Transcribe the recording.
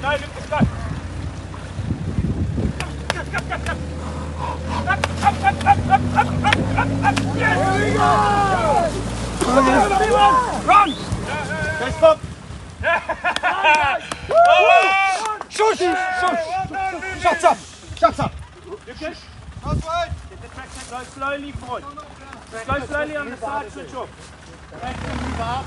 No, Lucas, go. Run! Okay, stop! Shush! Shush! Shut up! Shut up! Lucas? Get the traction, go slowly forward. Go slowly on the side, switch off. Traction, move up.